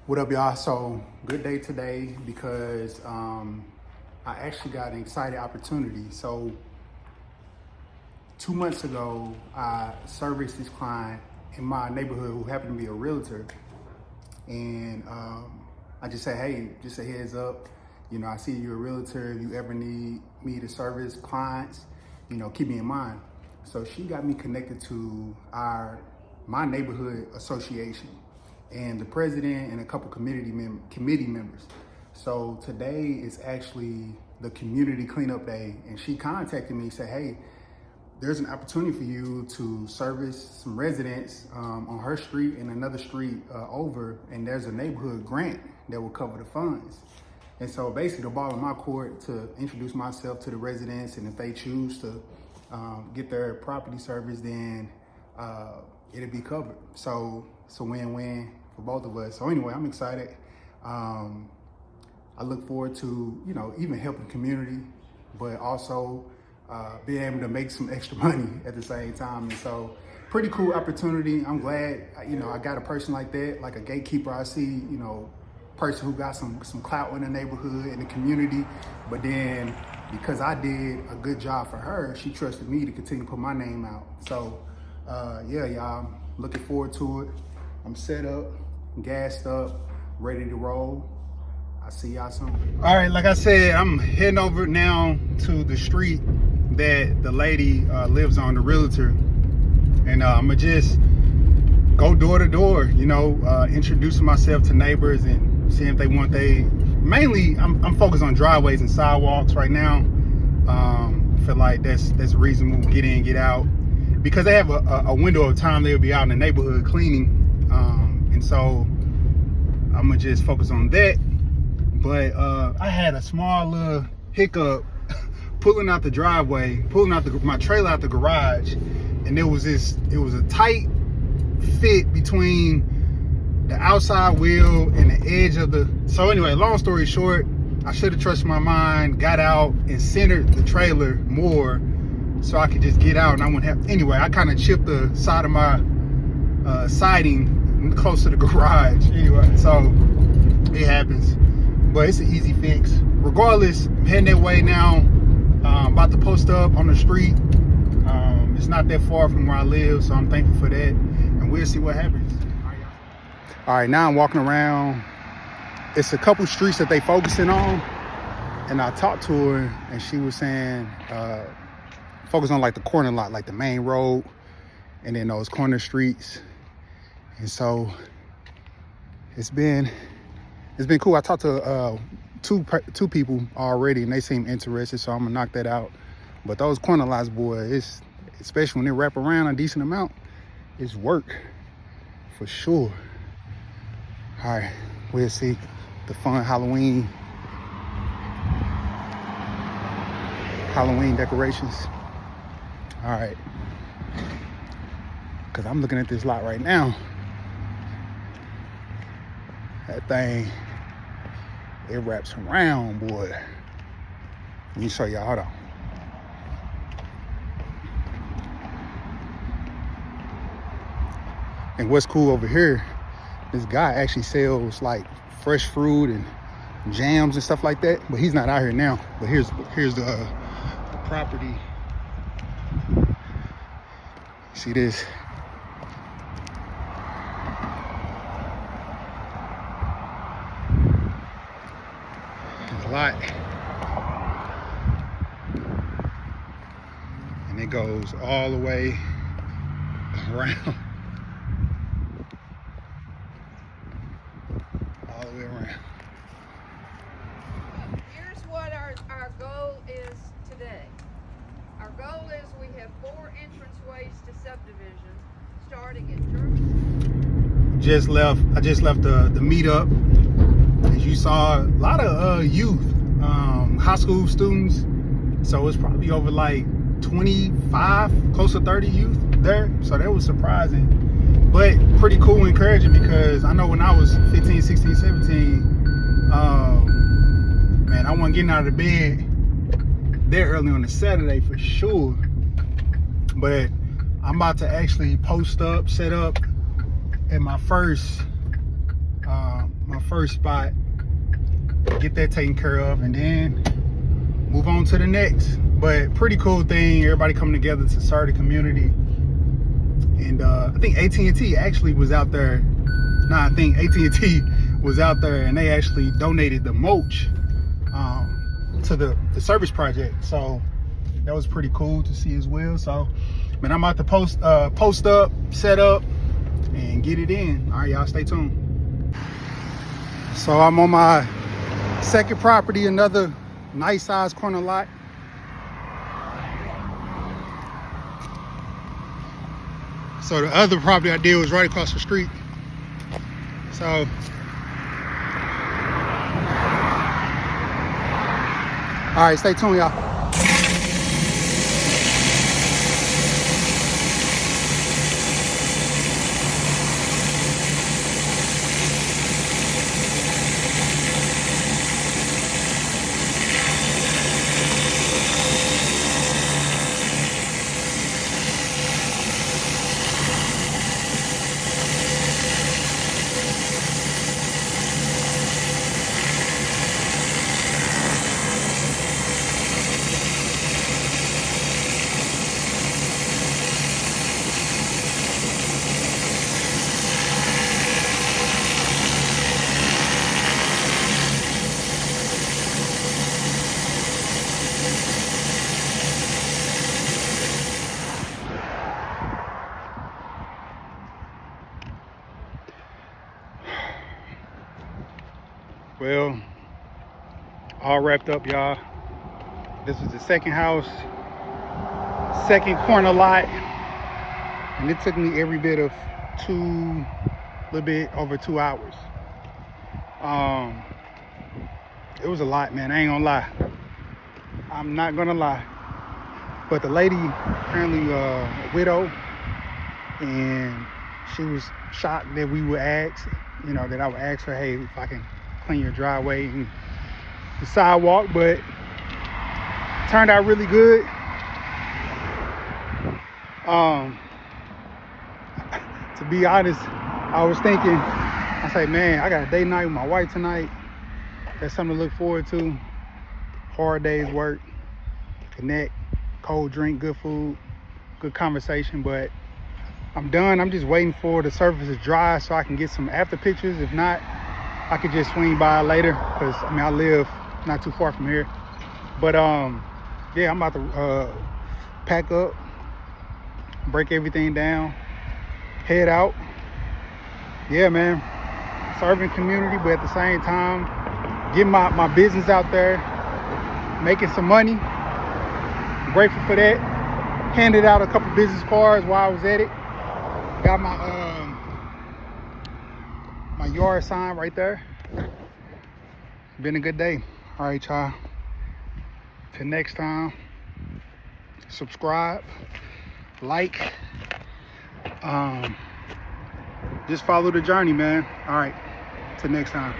What up, y'all? So, good day today because I actually got an exciting opportunity. So, 2 months ago, I serviced this client in my neighborhood who happened to be a realtor. And I just said, hey, just a heads up, I see you're a realtor. If you ever need me to service clients, keep me in mind. So she got me connected to my neighborhood association and the president and a couple committee members. So today is actually the community cleanup day, and she contacted me and said, hey, there's an opportunity for you to service some residents on her street and another street over, and there's a neighborhood grant that will cover the funds. And so basically the ball in my court to introduce myself to the residents, and if they choose to get their property serviced, then it'll be covered. So it's a win-win for both of us. So anyway, I'm excited. I look forward to, even helping the community, but also being able to make some extra money at the same time. And so pretty cool opportunity. I'm glad, I got a person like that, like a gatekeeper. I see, person who got some clout in the neighborhood, in the community, but then because I did a good job for her, she trusted me to continue to put my name out. So yeah, y'all, looking forward to it. I'm set up, gassed up, ready to roll. I'll see y'all soon. All right, like I said, I'm heading over now to the street that the lady lives on, the realtor. And I'm gonna just go door to door, introducing myself to neighbors and seeing if they want mainly I'm focused on driveways and sidewalks right now. Feel like that's reasonable, get in, get out. Because they have a window of time they'll be out in the neighborhood cleaning. And so I'm gonna just focus on that. But I had a small little hiccup pulling out the driveway, pulling out my trailer out the garage, and it was a tight fit between the outside wheel and the edge of so anyway, long story short, I should have trusted my mind, got out and centered the trailer more so I could just get out and I wouldn't have, anyway, I kind of chipped the side of my siding close to the garage. Anyway, so it happens. But it's an easy fix. Regardless, I'm heading that way now. About to post up on the street. It's not that far from where I live, so I'm thankful for that. And we'll see what happens. All right, now I'm walking around. It's a couple streets that they focusing on. And I talked to her, and she was saying, focus on like the corner lot, like the main road, and then those corner streets. And so it's been cool. I talked to two people already, and they seem interested, so I'm gonna knock that out. But those corner lots, boy, it's, especially when they wrap around a decent amount, it's work for sure. All right, we'll see the fun Halloween decorations. All right, because I'm looking at this lot right now. That thing, it wraps around, boy. Let me show y'all, hold on. And what's cool over here, this guy actually sells like fresh fruit and jams and stuff like that, but he's not out here now. But here's the property. See this? A lot, and it goes all the way around, all the way around. Here's what our goal is today. Our goal is we have 4 entranceways to subdivisions starting at German. I just left the meetup. As you saw, a lot of youth, high school students. So it's probably over like 25, close to 30 youth there. So that was surprising, but pretty cool and encouraging, because I know when I was 15, 16, 17, man, I wasn't getting out of the bed there early on a Saturday for sure. But I'm about to actually post up, set up at my first first spot, get that taken care of, and then move on to the next. But pretty cool thing, everybody coming together to serve the community. And I think AT&T actually was out there. I think AT&T was out there, and they actually donated the mulch to the service project. So that was pretty cool to see as well. So, man, I'm about to post up, set up, and get it in. All right, y'all, stay tuned. So I'm on my second property, another nice size corner lot. So the other property I did was right across the street. So all right, stay tuned, y'all. Well, all wrapped up, y'all. This was the second house, second corner lot, and it took me every bit of a little bit over 2 hours. It was a lot, man. I ain't gonna lie. I'm not gonna lie. But the lady, apparently a widow, and she was shocked that we would ask, that I would ask her, hey, if I can clean your driveway and the sidewalk. But it turned out really good. To be honest, I was thinking, I say, man, I got a date night with my wife tonight. That's something to look forward to. Hard day's work, connect, cold drink, good food, good conversation. But I'm done. I'm just waiting for the surface to dry so I can get some after pictures. If not, I could just swing by later, because I live not too far from here. But yeah, I'm about to pack up, break everything down, head out. Yeah, man, serving community, but at the same time getting my business out there, making some money. I'm grateful for that. Handed out a couple business cards while I was at it. Got my yard sign right there. Been a good day. All right, y'all, till next time, subscribe, like, just follow the journey, man. All right, till next time.